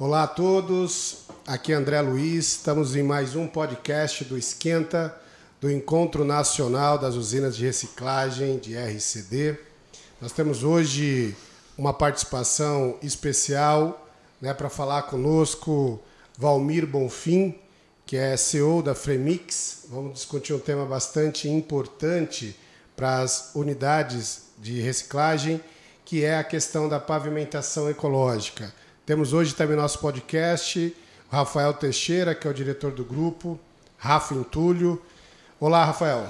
Olá a todos, aqui é André Luiz, estamos em mais um podcast do Esquenta, do Encontro Nacional das Usinas de Reciclagem de RCD. Nós temos hoje uma participação especial, para falar conosco Valmir Bonfim, que é CEO da Fremix. Vamos discutir um tema bastante importante para as unidades de reciclagem, que é a questão da pavimentação ecológica. Temos hoje também nosso podcast, o Rafael Teixeira, que é o diretor do grupo, Rafa Entulho. Olá, Rafael.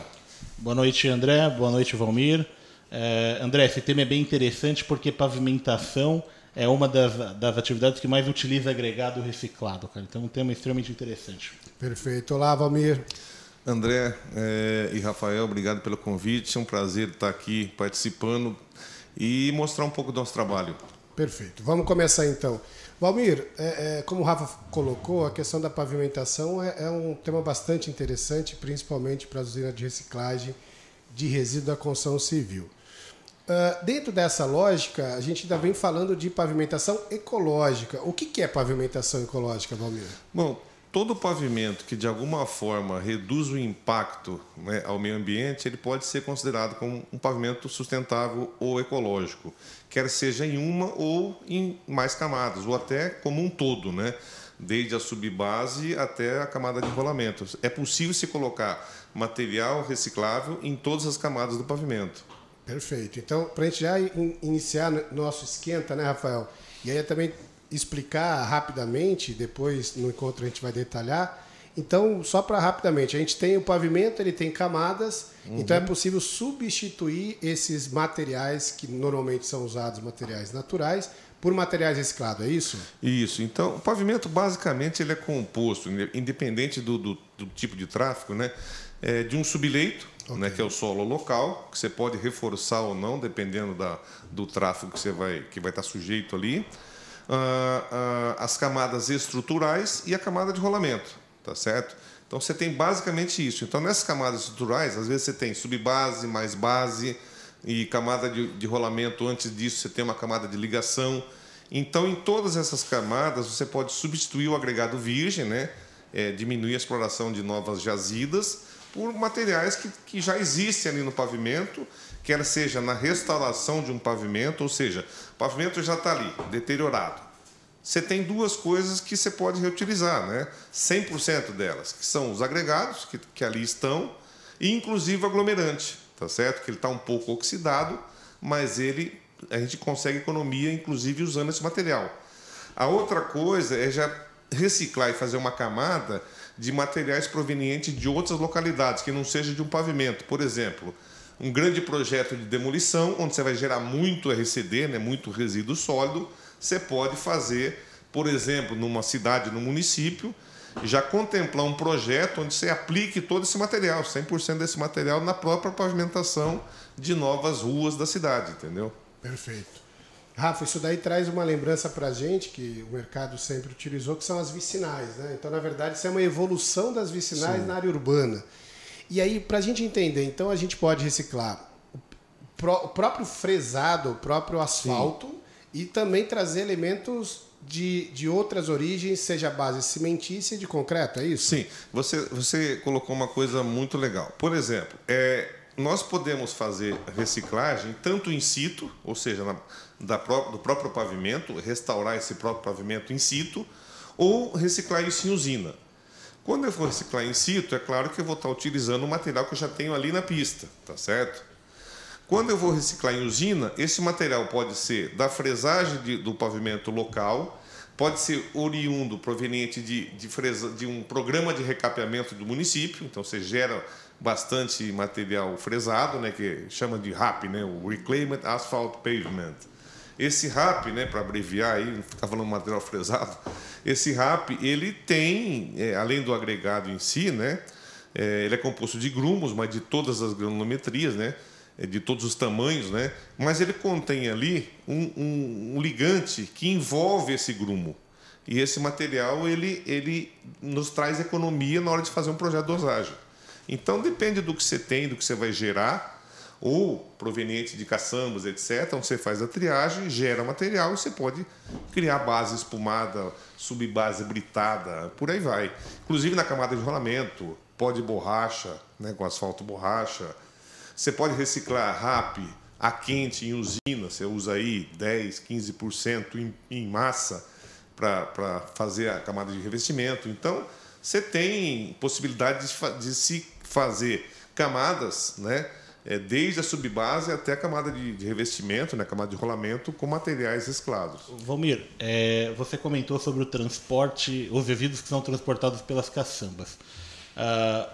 Boa noite, André. Boa noite, Valmir. André, esse tema é bem interessante porque pavimentação é uma das atividades que mais utiliza agregado reciclado, cara. Então, é um tema extremamente interessante. Perfeito. Olá, Valmir. André e Rafael, obrigado pelo convite. É um prazer estar aqui participando e mostrar um pouco do nosso trabalho. Perfeito. Vamos começar então. Valmir, como o Rafa colocou, a questão da pavimentação é um tema bastante interessante, principalmente para as usinas de reciclagem de resíduo da construção civil. Dentro dessa lógica, a gente ainda vem falando de pavimentação ecológica. O que é pavimentação ecológica, Valmir? Bom, todo pavimento que de alguma forma reduz o impacto, ao meio ambiente, ele pode ser considerado como um pavimento sustentável ou ecológico, quer seja em uma ou em mais camadas, ou até como um todo, desde a subbase até a camada de rolamento. É possível se colocar material reciclável em todas as camadas do pavimento. Perfeito. Então, para a gente já iniciar nosso esquenta, Rafael? E aí também explicar rapidamente, depois no encontro a gente vai detalhar. Então, só para rapidamente, a gente tem o pavimento, ele tem camadas, então é possível substituir esses materiais que normalmente são usados, materiais naturais, por materiais reciclados, é isso? Isso. Então, o pavimento basicamente ele é composto, independente do tipo de tráfego, de um subleito, okay, que é o solo local, que você pode reforçar ou não, dependendo do tráfego que vai estar sujeito ali. As camadas estruturais e a camada de rolamento, tá certo? Então você tem basicamente isso. Então nessas camadas estruturais, às vezes você tem subbase, mais base e camada de rolamento. Antes disso você tem uma camada de ligação. Então em todas essas camadas você pode substituir o agregado virgem, diminuir a exploração de novas jazidas por materiais que já existem ali no pavimento, quer seja na restauração de um pavimento, ou seja, o pavimento já está ali, deteriorado. Você tem duas coisas que você pode reutilizar, 100% delas, que são os agregados que ali estão, e inclusive o aglomerante, tá certo? Que ele está um pouco oxidado, mas a gente consegue economia, inclusive, usando esse material. A outra coisa é já reciclar e fazer uma camada de materiais provenientes de outras localidades, que não seja de um pavimento. Por exemplo, um grande projeto de demolição, onde você vai gerar muito RCD, muito resíduo sólido, você pode fazer, por exemplo, numa cidade, num município, já contemplar um projeto onde você aplique todo esse material, 100% desse material, na própria pavimentação de novas ruas da cidade, entendeu? Perfeito. Rafa, isso daí traz uma lembrança para a gente, que o mercado sempre utilizou, que são as vicinais, Então, na verdade, isso é uma evolução das vicinais, sim, na área urbana. E aí, para a gente entender, então a gente pode reciclar o próprio fresado, o próprio asfalto, sim, e também trazer elementos de outras origens, seja a base cimentícia e de concreto, é isso? Sim, você colocou uma coisa muito legal. Por exemplo, nós podemos fazer reciclagem tanto in situ, ou seja, do próprio pavimento, restaurar esse próprio pavimento in situ, ou reciclar isso em usina. Quando eu for reciclar in situ, é claro que eu vou estar utilizando o material que eu já tenho ali na pista, tá certo? Quando eu vou reciclar em usina, esse material pode ser da fresagem do pavimento local, pode ser oriundo, proveniente de um programa de recapeamento do município, então você gera bastante material fresado, que chama de RAP, o Reclaimed Asphalt Pavement. Esse RAP, para abreviar aí, não ficar falando material fresado, esse RAP, ele tem, além do agregado em si, ele é composto de grumos, mas de todas as granulometrias, de todos os tamanhos, mas ele contém ali um ligante que envolve esse grumo. E esse material ele nos traz economia na hora de fazer um projeto de dosagem. Então, depende do que você tem, do que você vai gerar, ou proveniente de caçambas, etc., onde você faz a triagem, gera material e você pode criar base espumada, subbase britada, por aí vai. Inclusive na camada de rolamento, pó de borracha, né, com asfalto borracha. Você pode reciclar RAP a quente em usina, você usa aí 10%, 15% em massa para fazer a camada de revestimento. Então, você tem possibilidade de se fazer camadas, né, desde a subbase até a camada de revestimento, né, a camada de rolamento, com materiais reciclados. Valmir, você comentou sobre o transporte, os resíduos que são transportados pelas caçambas.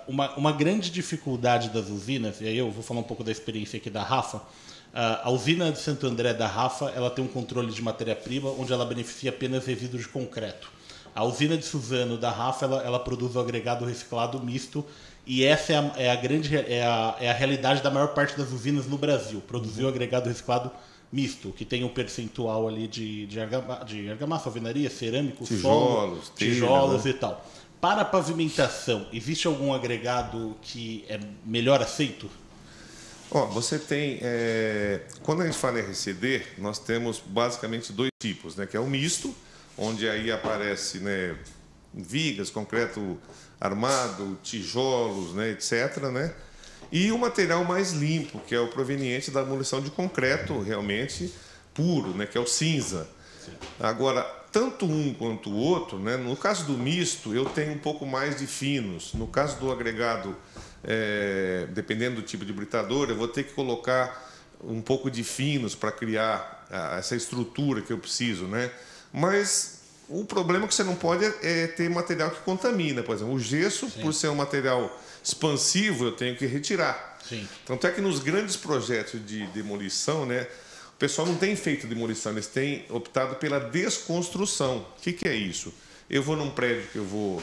Uma grande dificuldade das usinas, e aí eu vou falar um pouco da experiência aqui da Rafa, a usina de Santo André da Rafa, ela tem um controle de matéria-prima onde ela beneficia apenas resíduos de concreto. A usina de Suzano da Rafa, ela produz o agregado reciclado misto, e essa é a realidade da maior parte das usinas no Brasil, produzir o agregado reciclado misto, que tem um percentual ali de argamassa, alvenaria, cerâmico, tijolos, tijolos, né, e tal. Para a pavimentação, existe algum agregado que é melhor aceito? Você tem... quando a gente fala em RCD, nós temos basicamente dois tipos, né? Que é o misto, onde aí aparece, né, vigas, concreto armado, tijolos, né, etc., né? E o material mais limpo, que é o proveniente da demolição de concreto realmente puro, né, que é o cinza. Sim. Agora, tanto um quanto o outro, né, no caso do misto, eu tenho um pouco mais de finos. No caso do agregado, dependendo do tipo de britador, eu vou ter que colocar um pouco de finos para criar essa estrutura que eu preciso, né? Mas o problema é que você não pode ter material que contamina. Por exemplo, o gesso, sim, por ser um material expansivo, eu tenho que retirar. Sim. Tanto é que nos grandes projetos de demolição, né, o pessoal não tem feito demolição, eles têm optado pela desconstrução. O que é isso? Eu vou num prédio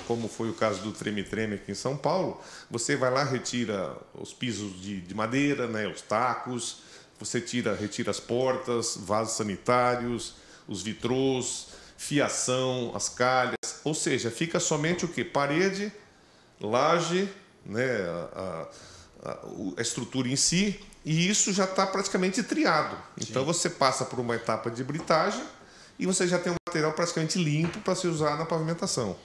como foi o caso do Treme-Treme aqui em São Paulo, você vai lá, retira os pisos de madeira, né, os tacos, você retira as portas, vasos sanitários, os vitrôs, fiação, as calhas, ou seja, fica somente o quê? Parede, laje, né, a estrutura em si, e isso já está praticamente triado. Então, sim, você passa por uma etapa de britagem e você já tem um material praticamente limpo para se usar na pavimentação.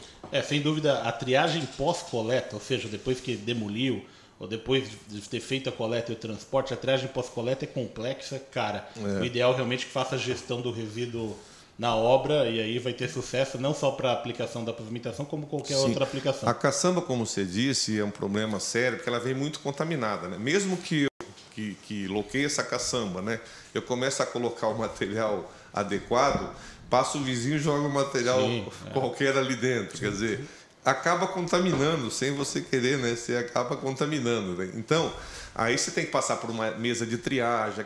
Sem dúvida, a triagem pós-coleta, ou seja, depois que demoliu, ou depois de ter feito a coleta e o transporte, a triagem pós-coleta é complexa, cara. O ideal realmente é que faça a gestão do resíduo na obra, e aí vai ter sucesso não só para a aplicação da pavimentação, como qualquer, sim, outra aplicação. A caçamba, como você disse, é um problema sério, porque ela vem muito contaminada, né? Mesmo que eu que loqueie essa caçamba, né, eu começo a colocar o material adequado, passa o vizinho e joga o material, sim, qualquer ali dentro. Sim. Quer dizer, acaba contaminando, sem você querer, né? Você acaba contaminando, né? Então, aí você tem que passar por uma mesa de triagem,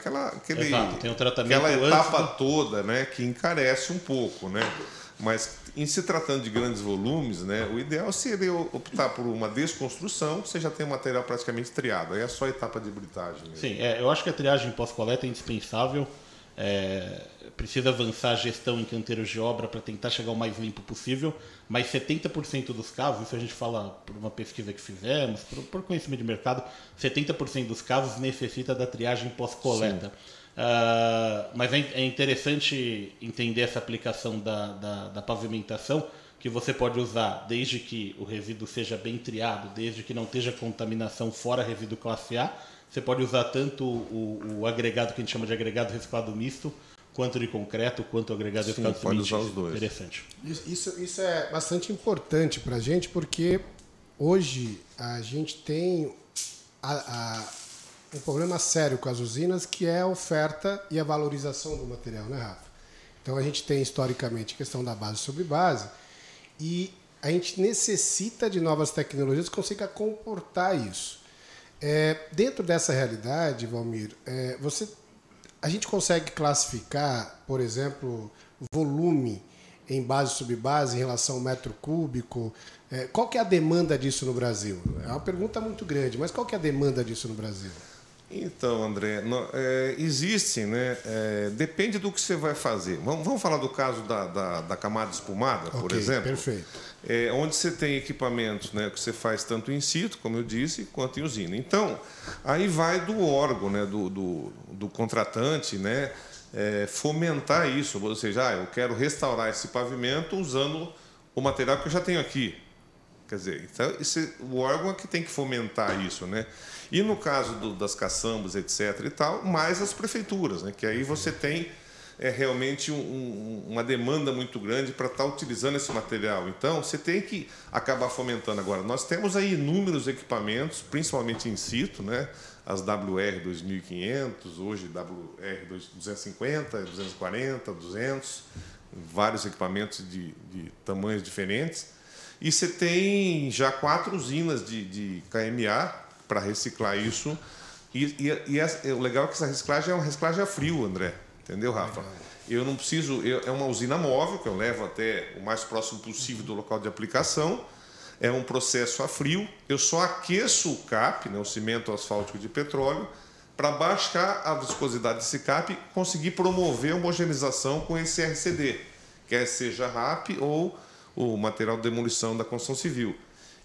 tem um tratamento aquela etapa toda, né, que encarece um pouco, né? Mas em se tratando de grandes volumes, né, o ideal seria optar por uma desconstrução, você já tem o material praticamente triado, aí é só a etapa de britagem mesmo. Sim, eu acho que a triagem pós-coleta é indispensável. Precisa avançar a gestão em canteiros de obra para tentar chegar o mais limpo possível, mas 70% dos casos, isso a gente fala por uma pesquisa que fizemos, por conhecimento de mercado, 70% dos casos necessita da triagem pós-coleta. Mas é interessante entender essa aplicação da pavimentação, que você pode usar desde que o resíduo seja bem triado, desde que não esteja contaminação fora resíduo classe A. Você pode usar tanto o agregado que a gente chama de agregado reciclado misto, quanto de concreto, quanto o agregado reciclado pode usar os dois. Interessante. Isso é bastante importante para a gente, porque hoje a gente tem um problema sério com as usinas, que é a oferta e a valorização do material, né, Rafa? Então a gente tem historicamente a questão da base sobre base, e a gente necessita de novas tecnologias que consigam comportar isso. Dentro dessa realidade, Valmir, a gente consegue classificar, por exemplo, volume em base e subbase em relação ao metro cúbico? Qual que é a demanda disso no Brasil? É uma pergunta muito grande, mas qual que é a demanda disso no Brasil? Então, André, existe, né? Depende do que você vai fazer. Vamos falar do caso da camada espumada, por exemplo. Perfeito. Onde você tem equipamentos, né, que você faz tanto in situ, como eu disse, quanto em usina. Então, aí vai do órgão, né, do contratante, né, fomentar isso. Ou seja, eu quero restaurar esse pavimento usando o material que eu já tenho aqui. Quer dizer, então, o órgão é que tem que fomentar isso, né? E no caso das caçambas, etc. e tal, mais as prefeituras, né? Que aí você tem realmente uma demanda muito grande para estar utilizando esse material. Então, você tem que acabar fomentando agora. Nós temos aí inúmeros equipamentos, principalmente in situ, né? As WR 2500, hoje WR 250, 240, 200, vários equipamentos de tamanhos diferentes. E você tem já 4 usinas de KMA para reciclar isso. O legal é que essa reciclagem é uma reciclagem a frio, André. Entendeu, Rafa? Eu não preciso... É uma usina móvel, que eu levo até o mais próximo possível do local de aplicação. É um processo a frio. Eu só aqueço o CAP, né, o cimento asfáltico de petróleo, para baixar a viscosidade desse CAP e conseguir promover a homogeneização com esse RCD, quer seja RAP ou o material de demolição da construção civil.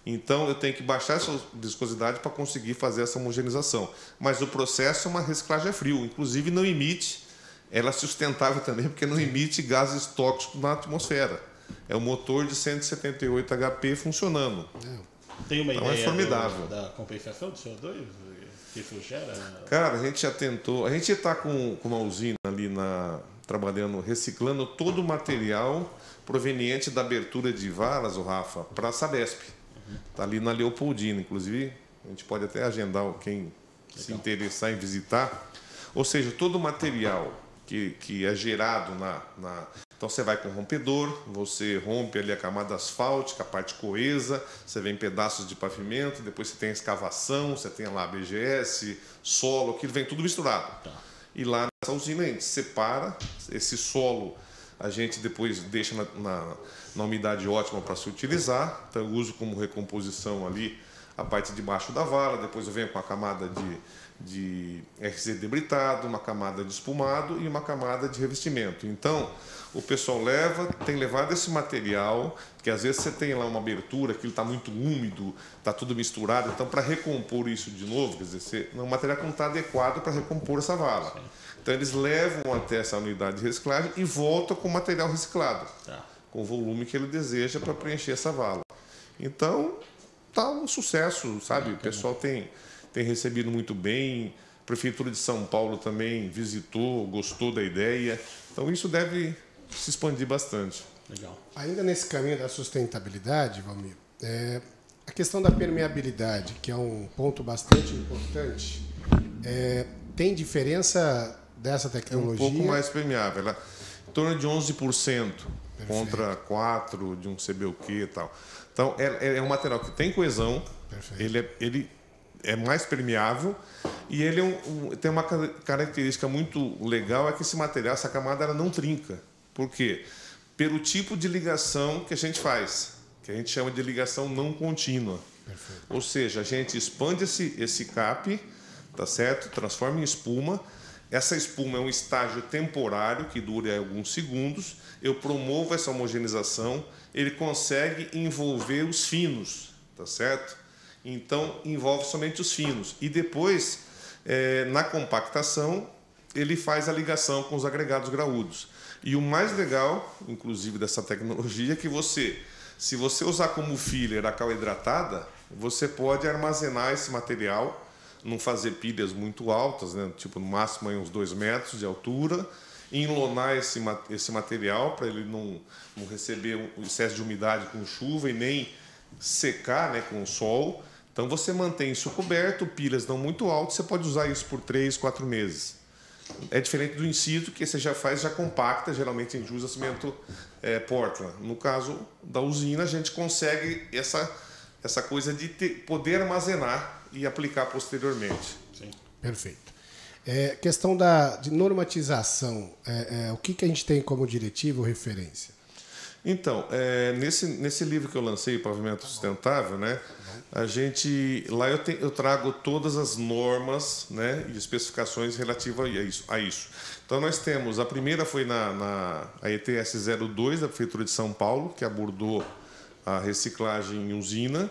Então, eu tenho que baixar essa viscosidade para conseguir fazer essa homogeneização. Mas o processo é uma reciclagem a frio. Inclusive, não emite, ela é sustentável também, porque não emite gases tóxicos na atmosfera. É um motor de 178 HP funcionando. Tem uma então, ideia formidável. da compensação do CO2 que isso gera? Cara, a gente já tentou. A gente está com uma usina ali trabalhando, reciclando todo o material proveniente da abertura de valas, o Rafa, para a Sabesp. Está ali na Leopoldina, inclusive, a gente pode até agendar quem se interessar em visitar. Ou seja, todo o material que é gerado Então, você vai com o rompedor, você rompe ali a camada asfáltica, a parte coesa, você vem pedaços de pavimento, depois você tem a escavação, você tem lá a BGS, solo, aquilo vem tudo misturado. Tá. E lá nessa usina a gente separa esse solo, a gente depois deixa na umidade ótima para se utilizar. Então, eu uso como recomposição ali a parte de baixo da vala, depois eu venho com a camada de RCD britado, uma camada de espumado e uma camada de revestimento. Então, o pessoal tem levado esse material, que às vezes você tem lá uma abertura, aquilo está muito úmido, está tudo misturado. Então, para recompor isso de novo, quer dizer, o material não está adequado para recompor essa vala. Então, eles levam até essa unidade de reciclagem e voltam com o material reciclado, com o volume que ele deseja para preencher essa vala. Então, está um sucesso, sabe? O pessoal tem recebido muito bem. A Prefeitura de São Paulo também visitou, gostou da ideia. Então, isso deve se expandir bastante. Legal. Ainda nesse caminho da sustentabilidade, Valmir, a questão da permeabilidade, que é um ponto bastante importante, tem diferença dessa tecnologia? É um pouco mais permeável. Ela, em torno de 11%, contra 4% de um CBUQ e tal. Então, é um material que tem coesão, ele é mais permeável e ele tem uma característica muito legal, é que esse material, essa camada, ela não trinca. Por quê? Pelo tipo de ligação que a gente faz, que a gente chama de ligação não contínua. Perfeito. Ou seja, a gente expande esse CAP, tá certo? Transforma em espuma. Essa espuma é um estágio temporário que dura alguns segundos. Eu promovo essa homogeneização, ele consegue envolver os finos, tá certo? Então, envolve somente os finos. E depois, na compactação, ele faz a ligação com os agregados graúdos. E o mais legal, inclusive, dessa tecnologia é que se você usar como filler a cal hidratada, você pode armazenar esse material, não fazer pilhas muito altas, né? Tipo, no máximo aí uns 2 metros de altura, enlonar esse material para ele não receber um excesso de umidade com chuva e nem secar, né, com o sol. Então, você mantém isso coberto, pilhas não muito altas, você pode usar isso por 3, 4 meses. É diferente do in situ, que você já compacta, geralmente a gente usa cimento Portland. No caso da usina, a gente consegue essa coisa de poder armazenar e aplicar posteriormente. Sim. Perfeito. Questão de normatização, o que a gente tem como diretivo ou referência? Então, nesse livro que eu lancei, Pavimento Sustentável, né, lá eu trago todas as normas, né, e especificações relativas a isso. Então, nós temos, a primeira foi a ETS 02 da Prefeitura de São Paulo, que abordou a reciclagem em usina.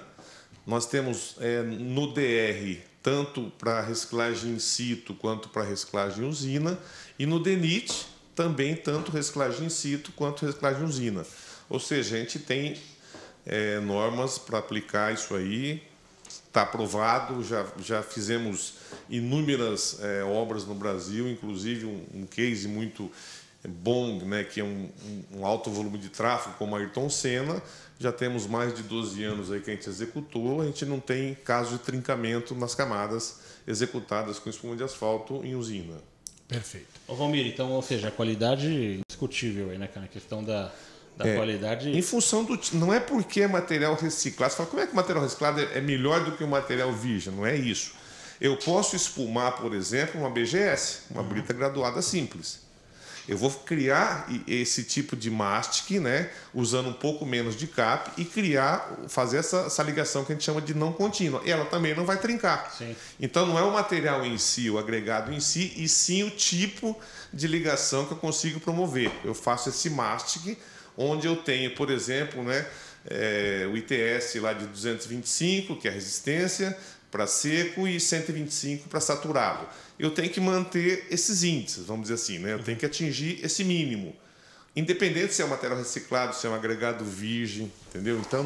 Nós temos no DR, tanto para reciclagem in situ quanto para reciclagem em usina, e no DENIT, também tanto reciclagem in situ quanto reciclagem em usina. Ou seja, a gente tem normas para aplicar isso aí, está aprovado, já fizemos inúmeras obras no Brasil, inclusive um case muito bom, né, que é um alto volume de tráfego, como a Ayrton Senna. Já temos mais de 12 anos aí que a gente executou, a gente não tem caso de trincamento nas camadas executadas com espuma de asfalto em usina. Perfeito. Ô Valmir, então, ou seja, a qualidade indiscutível aí, né, cara? A questão da qualidade. Em função não é porque é material reciclado. Você fala, como é que o material reciclado é melhor do que o material virgem? Não é isso. Eu posso espumar, por exemplo, uma BGS, uma brita graduada simples. Eu vou criar esse tipo de mastic, né, usando um pouco menos de cap e fazer essa ligação que a gente chama de não contínua. E ela também não vai trincar. Sim. Então não é o material em si, o agregado em si, e sim o tipo de ligação que eu consigo promover. Eu faço esse mastic, onde eu tenho, por exemplo, né, o ITS lá de 225, que é a resistência, para seco, e 125 para saturado. Eu tenho que manter esses índices, vamos dizer assim, né? Eu tenho que atingir esse mínimo. Independente se é um material reciclado, se é um agregado virgem, entendeu? Então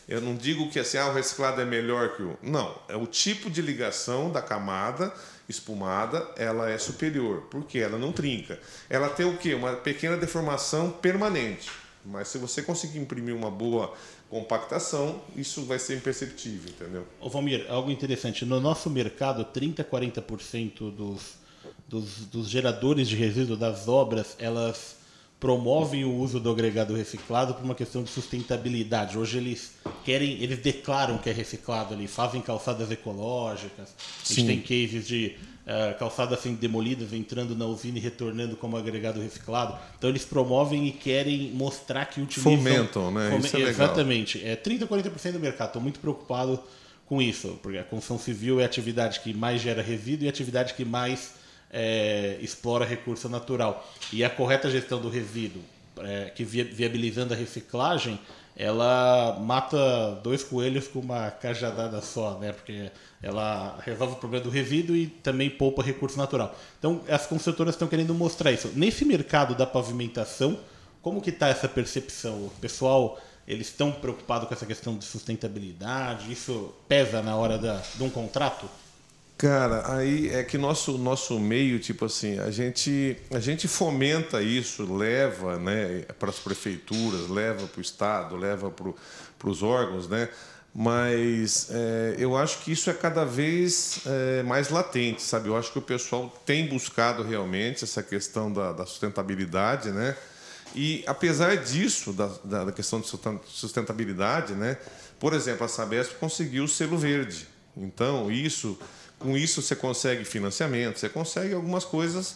eu não digo que assim, o reciclado é melhor que o... Não, é o tipo de ligação da camada espumada, ela é superior, porque ela não trinca. Ela tem o quê? Uma pequena deformação permanente. Mas se você conseguir imprimir uma boa compactação, isso vai ser imperceptível, entendeu? Ô Valmir, algo interessante. No nosso mercado, 30% a 40% dos geradores de resíduo das obras, elas promovem o uso do agregado reciclado por uma questão de sustentabilidade. Hoje eles declaram que é reciclado ali, fazem calçadas ecológicas. A gente tem cases de calçadas sendo demolidas, entrando na usina e retornando como agregado reciclado. Então eles promovem e querem mostrar que utilizam... Fomentam, né? Isso é legal. Exatamente. 30% a 40% do mercado. Estou muito preocupado com isso, porque a construção civil é a atividade que mais gera resíduo e a atividade que mais explora recurso natural. E a correta gestão do resíduo, que viabilizando a reciclagem, ela mata 2 coelhos com uma cajadada só, né? Porque ela resolve o problema do resíduo e também poupa recurso natural. Então, as construtoras estão querendo mostrar isso. Nesse mercado da pavimentação, como que está essa percepção? O pessoal, eles estão preocupados com essa questão de sustentabilidade? Isso pesa na hora de um contrato? Cara, aí é que nosso meio, tipo assim, a gente fomenta isso, leva, né, para as prefeituras, leva para o Estado, leva para os órgãos, né? Mas eu acho que isso é cada vez mais latente, sabe? Eu acho que o pessoal tem buscado realmente essa questão da sustentabilidade, né? E apesar disso, da questão de sustentabilidade, né? Por exemplo, a Sabesp conseguiu o selo verde. Então, com isso você consegue financiamento, você consegue algumas coisas,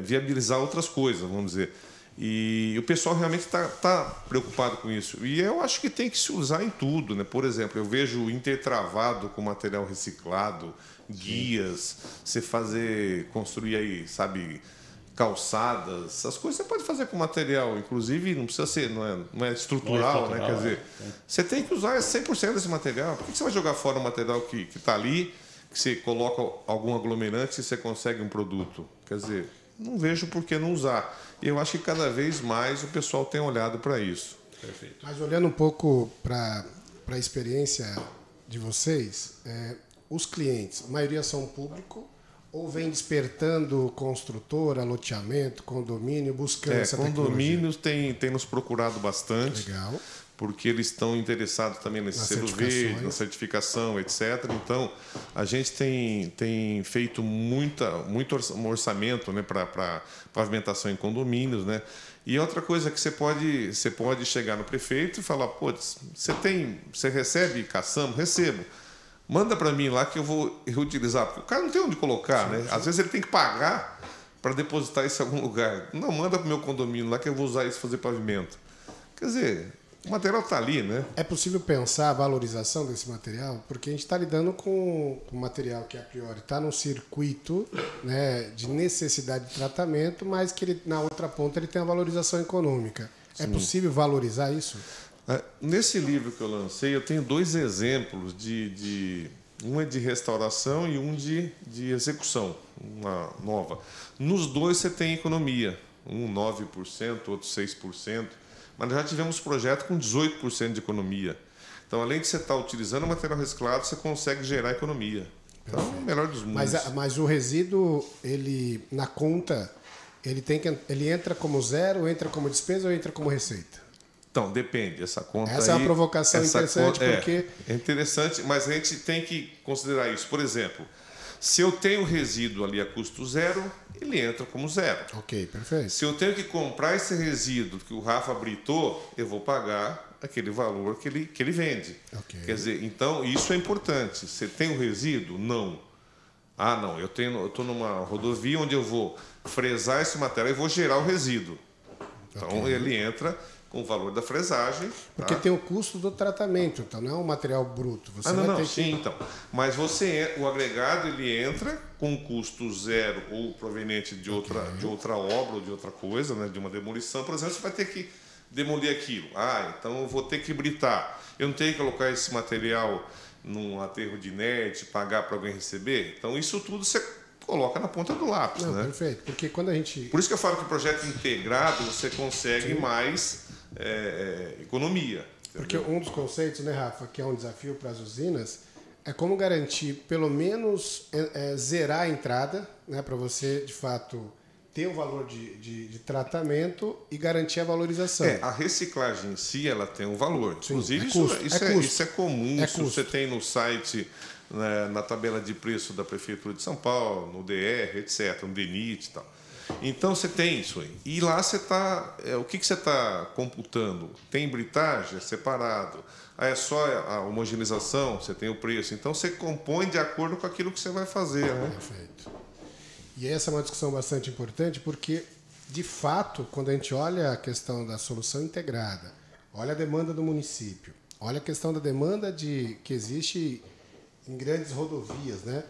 viabilizar outras coisas, vamos dizer. E o pessoal realmente está preocupado com isso. E eu acho que tem que se usar em tudo, né? Por exemplo, eu vejo intertravado com material reciclado, guias, você construir aí, sabe, calçadas, essas coisas você pode fazer com material, inclusive não precisa ser, não é estrutural, né? Quer dizer, você tem que usar 100% desse material. Por que você vai jogar fora o material que está ali, que você coloca algum aglomerante e você consegue um produto? Quer dizer, não vejo por que não usar. E eu acho que cada vez mais o pessoal tem olhado para isso. Perfeito. Mas olhando um pouco para a experiência de vocês, os clientes, a maioria são público ou vem despertando construtora, loteamento, condomínio, buscando essa tecnologia? Condomínios tem nos procurado bastante. Legal. Porque eles estão interessados também nesse selo verde, na certificação, etc. Então, a gente tem feito muito orçamento, né, para pavimentação em condomínios, né? E outra coisa que você pode chegar no prefeito e falar, putz, você recebe caçamba? Recebo. Manda para mim lá que eu vou reutilizar. Porque o cara não tem onde colocar, né? Às vezes ele tem que pagar para depositar isso em algum lugar. Não, manda para o meu condomínio lá que eu vou usar isso para fazer pavimento. Quer dizer, o material está ali, né? É possível pensar a valorização desse material? Porque a gente está lidando com um material que, a priori, está num circuito, né, de necessidade de tratamento, mas que ele, na outra ponta ele tem a valorização econômica. Sim. É possível valorizar isso? Nesse livro que eu lancei, eu tenho 2 exemplos um é de restauração e um de execução, uma nova. Nos 2 você tem economia, um 9%, outro 6%, mas já tivemos projeto com 18% de economia. Então, além de você estar utilizando o material reciclado, você consegue gerar economia. Então, é o melhor dos mundos. Mas o resíduo, ele na conta, ele entra como zero, entra como despesa ou entra como receita? Então, depende. Essa conta Essa é uma provocação interessante, porque... É interessante, mas a gente tem que considerar isso. Por exemplo, se eu tenho resíduo ali a custo zero, ele entra como zero. Ok, perfeito. Se eu tenho que comprar esse resíduo que o Rafa britou, eu vou pagar aquele valor que ele vende. Okay. Quer dizer, então, isso é importante. Você tem o resíduo? Não. Ah, não. Eu estou numa rodovia onde eu vou fresar esse material e vou gerar o resíduo. Então, ele entra com o valor da fresagem. Porque tem o custo do tratamento, então não é um material bruto. Você vai ter que... Sim, então. Mas o agregado ele entra com custo zero ou proveniente de outra obra ou de outra coisa, né, de uma demolição. Por exemplo, você vai ter que demolir aquilo. Então eu vou ter que britar. Eu não tenho que colocar esse material num aterro de inerte, pagar para alguém receber. Então isso tudo você coloca na ponta do lápis. Não, né? Perfeito. Porque quando a gente... Por isso que eu falo que o projeto integrado você consegue mais economia. Porque um dos conceitos, né, Rafa, que é um desafio para as usinas, é como garantir, pelo menos, zerar a entrada, né, para você, de fato, ter o valor de tratamento e garantir a valorização. A reciclagem em si, ela tem um valor. Sim, inclusive, isso é comum. Isso você tem no site, né, na tabela de preço da Prefeitura de São Paulo, no DR, etc., no DENIT e tal. Então, você tem isso aí. E lá você está... o que você está computando? Tem britagem? É separado. É só a homogeneização? Você tem o preço. Então, você compõe de acordo com aquilo que você vai fazer. Né? Perfeito. E essa é uma discussão bastante importante porque, de fato, quando a gente olha a questão da solução integrada, olha a demanda do município, olha a questão da demanda que existe em grandes rodovias, né?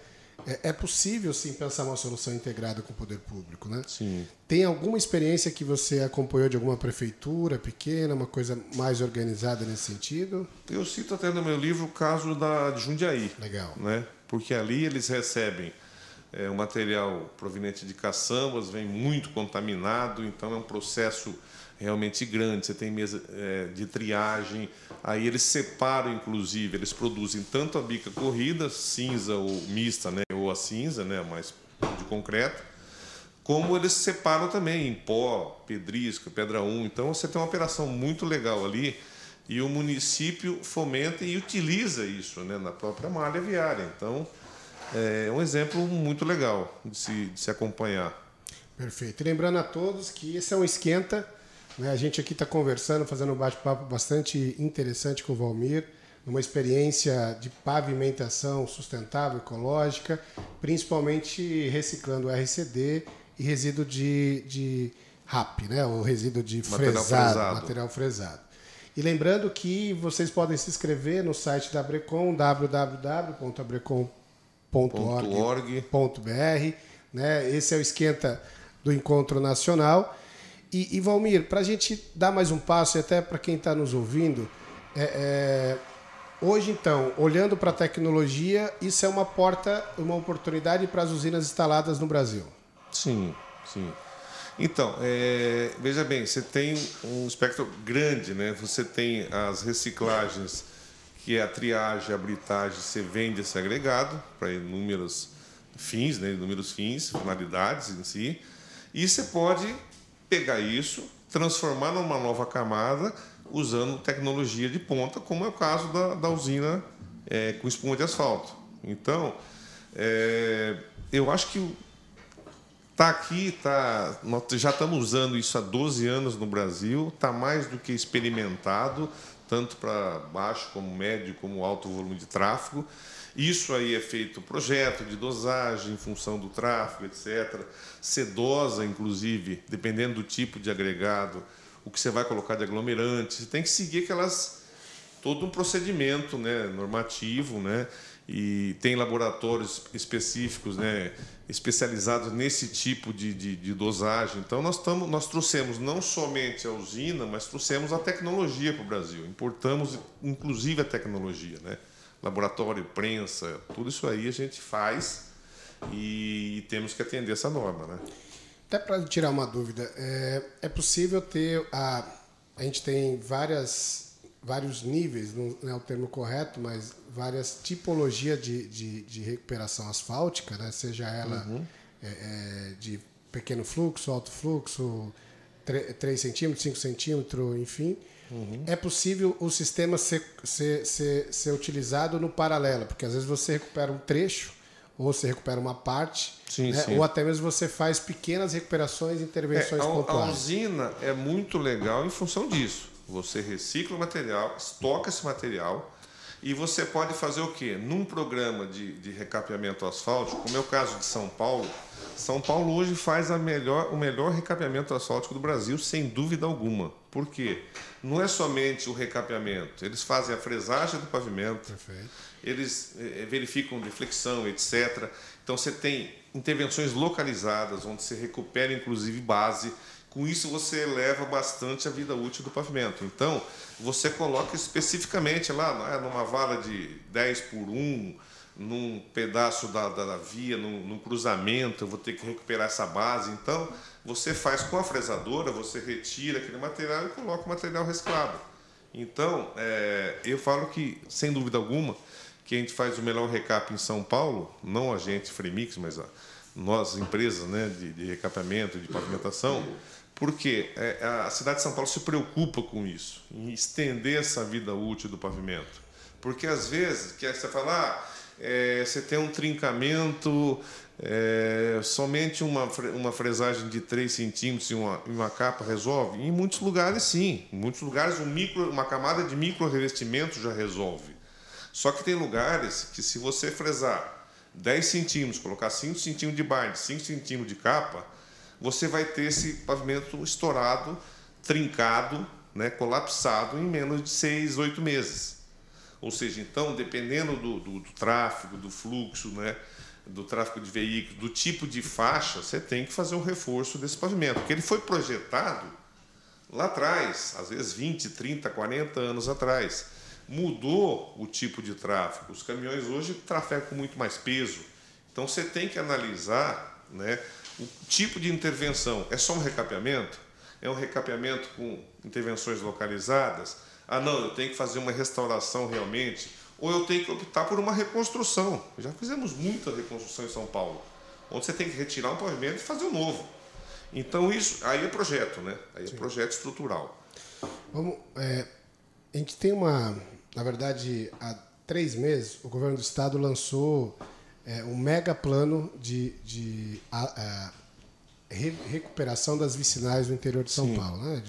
É possível, sim, pensar uma solução integrada com o poder público, né? Sim. Tem alguma experiência que você acompanhou de alguma prefeitura pequena, uma coisa mais organizada nesse sentido? Eu cito até no meu livro o caso de Jundiaí. Legal. Né? Porque ali eles recebem o material proveniente de caçambas, vem muito contaminado, então é um processo realmente grande. Você tem mesa de triagem, aí eles separam, inclusive, eles produzem tanto a bica corrida, cinza ou mista, né, ou a cinza, né, mais de concreto, como eles separam também em pó, pedrisco, pedra 1. Então você tem uma operação muito legal ali e o município fomenta e utiliza isso, né, na própria malha viária. Então é um exemplo muito legal de se acompanhar. Perfeito. E lembrando a todos que esse é um esquenta. A gente aqui está conversando, fazendo um bate-papo bastante interessante com o Valmir, uma experiência de pavimentação sustentável, ecológica, principalmente reciclando RCD e resíduo de RAP, né? O resíduo de material fresado. E lembrando que vocês podem se inscrever no site da Abrecon, www.abrecon.org.br, né? Esse é o esquenta do Encontro Nacional. E Valmir, para a gente dar mais um passo, e até para quem está nos ouvindo, hoje, então, olhando para a tecnologia, isso é uma oportunidade para as usinas instaladas no Brasil. Sim, sim. Então, veja bem, você tem um espectro grande, né? Você tem as reciclagens, que é a triagem, a britagem, você vende esse agregado para inúmeros fins, né? Inúmeros fins, finalidades em si, e você pode pegar isso, transformar numa nova camada usando tecnologia de ponta, como é o caso da usina com espuma de asfalto. Então, eu acho que nós já estamos usando isso há 12 anos no Brasil, está mais do que experimentado, tanto para baixo, como médio, como alto volume de tráfego. Isso aí é feito projeto de dosagem em função do tráfego, etc. Sedosa, inclusive, dependendo do tipo de agregado, o que você vai colocar de aglomerante. Você tem que seguir todo um procedimento, né, normativo, né, e tem laboratórios específicos, né, especializados nesse tipo de dosagem. Então, nós trouxemos não somente a usina, mas trouxemos a tecnologia para o Brasil. Importamos, inclusive, a tecnologia, né? Laboratório, prensa, tudo isso aí a gente faz e temos que atender essa norma, né? Até para tirar uma dúvida, é possível ter a gente tem vários níveis, não é o termo correto, mas várias tipologias de recuperação asfáltica, né? Seja ela de pequeno fluxo, alto fluxo, 3 centímetros, 5 centímetros, enfim. É possível o sistema ser utilizado no paralelo, porque às vezes você recupera um trecho, ou você recupera uma parte, sim, né? sim. Ou até mesmo você faz pequenas recuperações, intervenções pontuais. A usina é muito legal em função disso. Você recicla o material, estoca esse material e você pode fazer o quê? Num programa de recapeamento asfáltico, como é o caso de São Paulo. São Paulo hoje faz o melhor recapeamento asfáltico do Brasil, sem dúvida alguma. Por quê? Não é somente o recapeamento, eles fazem a fresagem do pavimento, Perfeito. Eles verificam deflexão, etc. Então você tem intervenções localizadas, onde você recupera inclusive base. Com isso você eleva bastante a vida útil do pavimento. Então você coloca especificamente lá numa vala de 10x1, num pedaço da via, num cruzamento, eu vou ter que recuperar essa base. Então você faz com a fresadora, você retira aquele material e coloca o material reciclado. Então eu falo que, sem dúvida alguma, que a gente faz o melhor recap em São Paulo, não a gente, Fremix, mas nós, empresas, né, de recapeamento, de pavimentação, porque a cidade de São Paulo se preocupa com isso, em estender essa vida útil do pavimento. Porque, às vezes, que você fala, você tem um trincamento, somente uma fresagem de 3 centímetros e uma capa resolve? Em muitos lugares, sim. Em muitos lugares, uma camada de micro-revestimento já resolve. Só que tem lugares que, se você fresar 10 centímetros, colocar 5 centímetros de bind, 5 centímetros de capa, você vai ter esse pavimento estourado, trincado, né, colapsado em menos de 6, 8 meses. Ou seja, então, dependendo do tráfego, do fluxo, né, do tráfego de veículos, do tipo de faixa, você tem que fazer um reforço desse pavimento, porque ele foi projetado lá atrás, às vezes 20, 30, 40 anos atrás. Mudou o tipo de tráfego. Os caminhões hoje trafegam com muito mais peso. Então você tem que analisar, né, o tipo de intervenção. É só um recapeamento? É um recapeamento com intervenções localizadas? Não, eu tenho que fazer uma restauração realmente? Ou eu tenho que optar por uma reconstrução? Já fizemos muita reconstrução em São Paulo, onde você tem que retirar um pavimento e fazer um novo. Então isso aí é projeto, né? Aí é projeto estrutural. A gente tem na verdade, há 3 meses, o governo do estado lançou um mega plano de recuperação das vicinais no interior de São Paulo, né?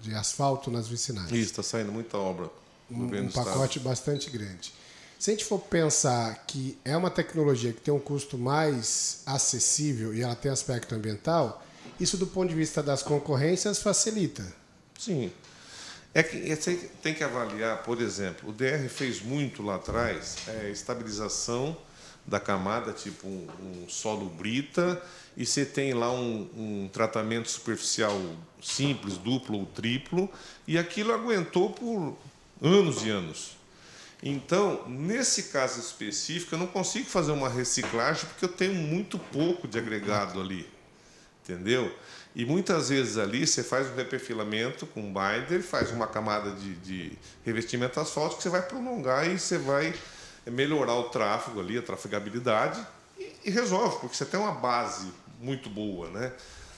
De asfalto nas vicinais. Isso, está saindo muita obra. Um pacote bastante grande. Se a gente for pensar que é uma tecnologia que tem um custo mais acessível e ela tem aspecto ambiental, isso do ponto de vista das concorrências facilita. Sim. É que você tem que avaliar, por exemplo, o DR fez muito lá atrás estabilização da camada, tipo um solo brita, e você tem lá um tratamento superficial simples, duplo ou triplo, e aquilo aguentou por anos e anos. Então, nesse caso específico, eu não consigo fazer uma reciclagem porque eu tenho muito pouco de agregado ali, entendeu? E muitas vezes ali você faz um reperfilamento com um binder, faz uma camada de revestimento asfáltico que você vai prolongar e você vai melhorar o tráfego ali, a trafegabilidade, e resolve, porque você tem uma base muito boa, né?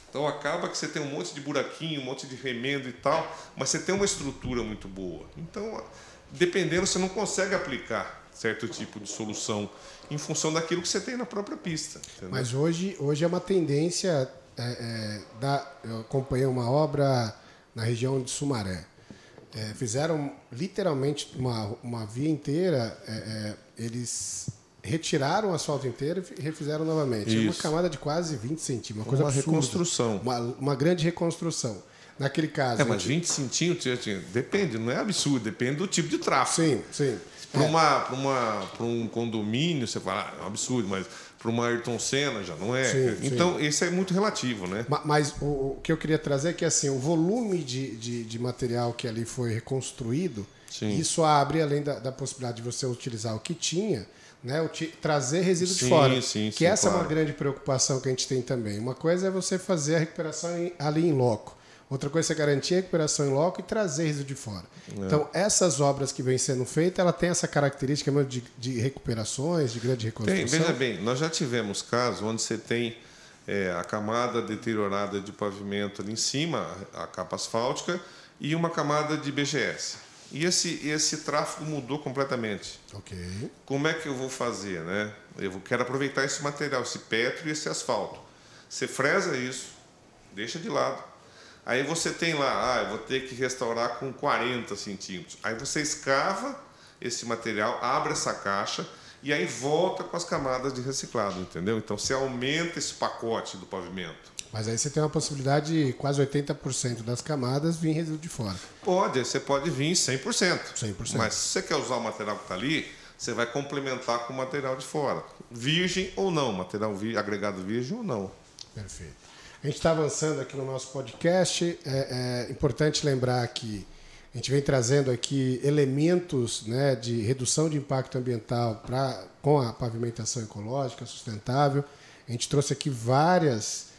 Então acaba que você tem um monte de buraquinho, um monte de remendo e tal, mas você tem uma estrutura muito boa. Então, dependendo, você não consegue aplicar certo tipo de solução em função daquilo que você tem na própria pista. Entendeu? Mas hoje é uma tendência. Eu acompanhei uma obra na região de Sumaré. fizeram literalmente uma via inteira, eles retiraram o asfalto inteiro e refizeram novamente. É uma camada de quase 20 centímetros, uma coisa absurda. Reconstrução. Uma grande reconstrução. Naquele caso... mas 20 centímetros, depende, não é absurdo, depende do tipo de tráfego. Sim, sim. Para um condomínio, você fala, é um absurdo, mas para uma Ayrton Senna já não é. Sim, então, esse é muito relativo, né? Mas o que eu queria trazer é que assim, o volume de material que ali foi reconstruído, isso abre, além da possibilidade de você utilizar o que tinha, né, trazer resíduo de fora. Que essa é uma grande preocupação que a gente tem também. Uma coisa é você fazer a recuperação ali em loco. Outra coisa é garantir a recuperação em loco e trazer resíduo de fora. Então, essas obras que vêm sendo feitas, ela tem essa característica mesmo de recuperações, de grande reconstrução? Veja bem, nós já tivemos casos onde você tem a camada deteriorada de pavimento ali em cima, a capa asfáltica, e uma camada de BGS. E esse tráfego mudou completamente. Ok. Como é que eu vou fazer, né? Eu quero aproveitar esse material, esse petro e esse asfalto. Você fresa isso, deixa de lado. Aí você tem lá, eu vou ter que restaurar com 40 centímetros. Aí você escava esse material, abre essa caixa e aí volta com as camadas de reciclado, entendeu? Então você aumenta esse pacote do pavimento. Mas aí você tem uma possibilidade de quase 80% das camadas vir resíduo de fora. Você pode vir 100%. 100%. Mas se você quer usar o material que está ali, você vai complementar com o material de fora. Virgem ou não, material agregado virgem ou não. Perfeito. A gente está avançando aqui no nosso podcast. É importante lembrar que a gente vem trazendo aqui elementos, né, de redução de impacto ambiental com a pavimentação ecológica sustentável. A gente trouxe aqui várias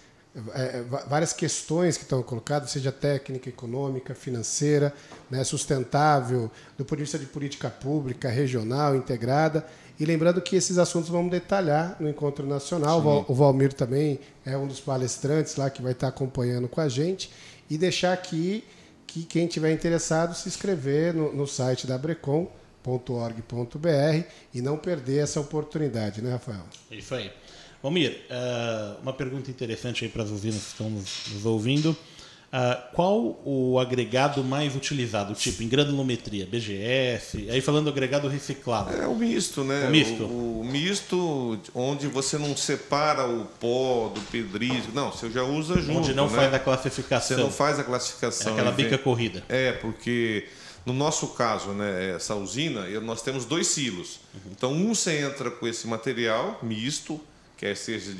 questões que estão colocadas, seja técnica, econômica, financeira, né, sustentável, do ponto de vista de política pública, regional, integrada. E lembrando que esses assuntos vamos detalhar no Encontro Nacional. Sim. O Valmir também é um dos palestrantes lá que vai estar acompanhando com a gente. E deixar aqui que quem tiver interessado se inscrever no site da brecon.org.br e não perder essa oportunidade, né, Rafael? Isso aí. Valmir, uma pergunta interessante aí para as usinas que estão nos ouvindo. Qual o agregado mais utilizado, tipo em granulometria, BGS, aí falando do agregado reciclado? É o misto, né? O misto. O misto, onde você não separa o pó do pedrisco. Não, você já usa junto. Onde não faz a classificação. Você não faz a classificação. É aquela bica corrida. Porque no nosso caso, né, essa usina, nós temos 2 silos. Então, você entra com esse material misto, quer seja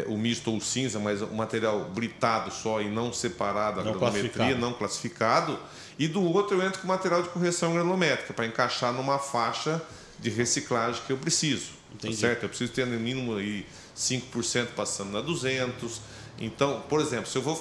o misto ou cinza, mas o material britado só e não separado, a granulometria, não classificado. E do outro eu entro com material de correção granulométrica para encaixar numa faixa de reciclagem que eu preciso. Tá certo? Eu preciso ter no mínimo aí 5% passando na 200. Então, por exemplo, se eu vou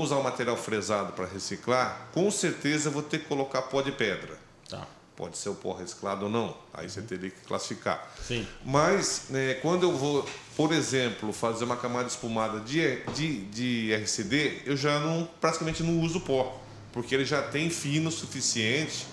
usar o material fresado para reciclar, com certeza eu vou ter que colocar pó de pedra. Tá. Pode ser o pó reciclado ou não, aí você teria que classificar. Sim. Mas, quando eu vou, por exemplo, fazer uma camada espumada de RCD, eu já praticamente não uso pó, porque ele já tem fino suficiente,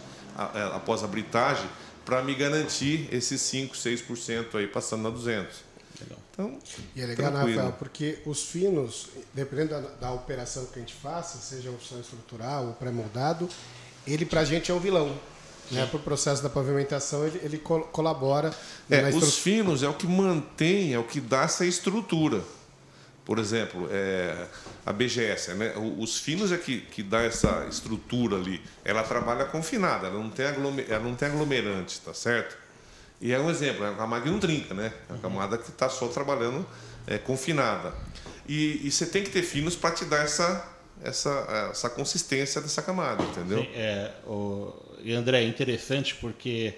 após a britagem, para me garantir esses 5%, 6% aí passando na 200. Legal. Então, e é legal, né, Rafael, porque os finos, dependendo da operação que a gente faça, seja a opção estrutural ou pré-moldado, ele pra gente é um vilão. Né, para o processo da pavimentação, ele colabora. Os finos é o que mantém, é o que dá essa estrutura. Por exemplo, a BGS, né? Os finos é que dá essa estrutura ali. Ela trabalha confinada, ela não tem aglomerante, tá certo? E é um exemplo, é uma camada que não trinca, né? É uma camada que está só trabalhando confinada. E você tem que ter finos para te dar essa consistência dessa camada, entendeu? Sim, e André, é interessante porque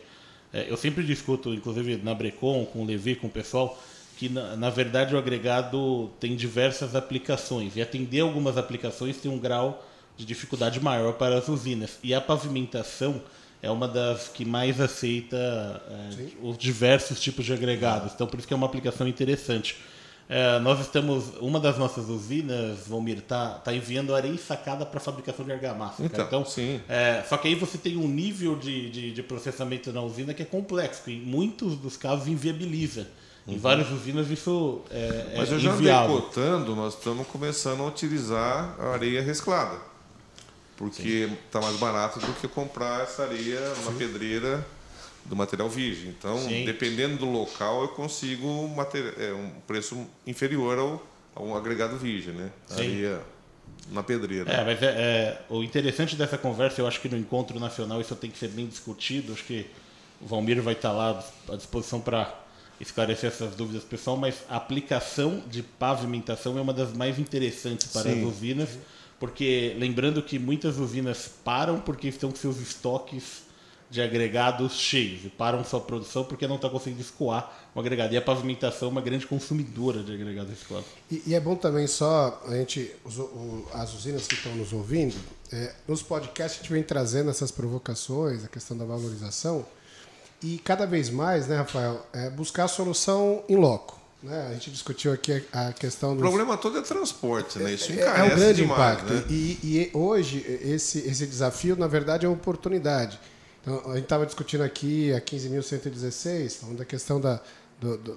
eu sempre discuto, inclusive na Brecon, com o Levi, com o pessoal, que na verdade o agregado tem diversas aplicações e atender algumas aplicações tem um grau de dificuldade maior para as usinas. E a pavimentação é uma das que mais aceita os diversos tipos de agregados. Então, por isso que é uma aplicação interessante. Uma das nossas usinas, Valmir, está enviando areia ensacada para a fabricação de argamassa. Então, sim. Só que aí você tem um nível de processamento na usina que é complexo, que em muitos dos casos inviabiliza. Em várias usinas isso Mas eu já andei cotando, nós estamos começando a utilizar a areia reciclada. porque está mais barato do que comprar essa areia na pedreira do material virgem. Então, dependendo do local, eu consigo um preço inferior a um agregado virgem, né? Areia na pedreira. Mas o interessante dessa conversa, eu acho que no Encontro Nacional isso tem que ser bem discutido. Acho que o Valmir vai estar lá à disposição para esclarecer essas dúvidas pessoal, mas a aplicação de pavimentação é uma das mais interessantes para as usinas, porque lembrando que muitas usinas param porque estão com seus estoques de agregados cheios e param sua produção porque não está conseguindo escoar o agregado. E a pavimentação é uma grande consumidora de agregados escoados. E é bom também só as usinas que estão nos ouvindo, nos podcasts a gente vem trazendo essas provocações, a questão da valorização, e cada vez mais, né, Rafael, buscar a solução in loco. Né? A gente discutiu aqui a questão do... O problema todo é transporte, né? Isso encarece é um grande demais, impacto. Né? E hoje, esse desafio, na verdade, é uma oportunidade. Então, a gente estava discutindo aqui a 15.116, falando da questão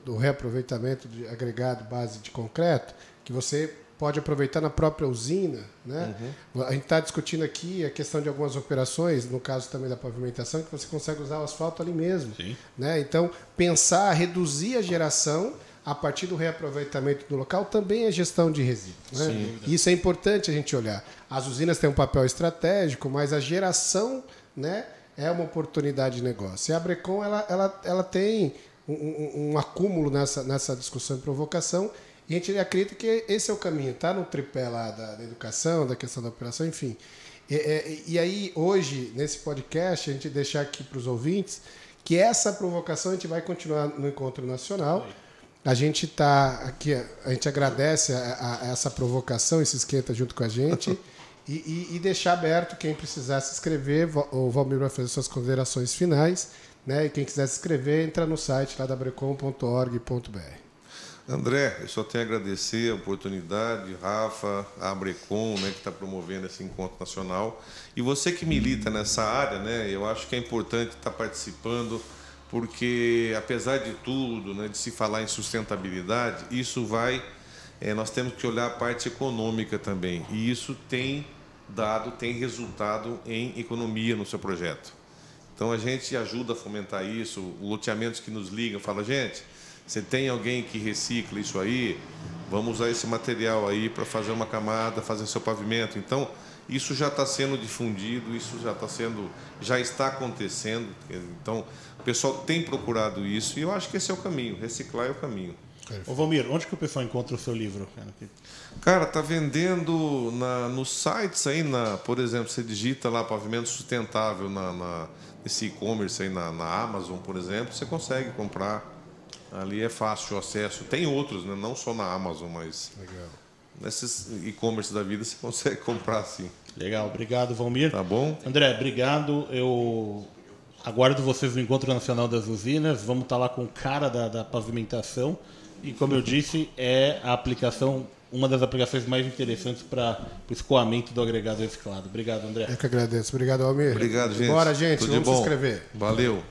do reaproveitamento de agregado base de concreto, que você pode aproveitar na própria usina. Né? A gente está discutindo aqui a questão de algumas operações, no caso também da pavimentação, que você consegue usar o asfalto ali mesmo. Né? Então, pensar, reduzir a geração a partir do reaproveitamento do local também é gestão de resíduos. Né? Isso é importante a gente olhar. As usinas têm um papel estratégico, mas a geração, né, é uma oportunidade de negócio. E a Brecon ela tem um acúmulo nessa discussão e provocação, e a gente acredita que esse é o caminho. Está no tripé lá da educação, da questão da operação, enfim. E aí, hoje, nesse podcast, a gente deixar aqui para os ouvintes que essa provocação a gente vai continuar no Encontro Nacional. A gente está aqui, a gente agradece a essa provocação e se esquenta junto com a gente. E deixar aberto quem precisar se inscrever. O Valmir vai fazer suas considerações finais. Né? E quem quiser se inscrever, entra no site lá da brecon.org.br. André, eu só tenho a agradecer a oportunidade, Rafa, a Brecon, né, que está promovendo esse encontro nacional. E você que milita nessa área, né, eu acho que é importante estar participando, porque, apesar de tudo, né, de se falar em sustentabilidade, isso vai... nós temos que olhar a parte econômica também. E isso tem resultado em economia no seu projeto. Então, a gente ajuda a fomentar isso. O loteamentos que nos ligam, fala, gente, você tem alguém que recicla isso aí? Vamos usar esse material aí para fazer uma camada, fazer seu pavimento. Então, isso já está sendo difundido, isso já está acontecendo. Então, o pessoal tem procurado isso e eu acho que esse é o caminho. Reciclar é o caminho. Ô Valmir, onde que o pessoal encontra o seu livro? Cara, tá vendendo nos sites aí, por exemplo, você digita lá pavimento sustentável nesse e-commerce aí na Amazon, por exemplo, você consegue comprar. Ali é fácil o acesso. Tem outros, né? Não só na Amazon, mas nesses e-commerce da vida você consegue comprar sim. Legal, obrigado, Valmir. Tá bom? André, obrigado. Eu aguardo vocês no Encontro Nacional das Usinas. Vamos estar lá com o cara da pavimentação. E, como eu disse, é a aplicação, uma das aplicações mais interessantes para o escoamento do agregado reciclado. Obrigado, André. Eu que agradeço. Obrigado, Valmir. Obrigado, gente. Bora, gente. Tudo Vamos de bom. se inscrever. Valeu.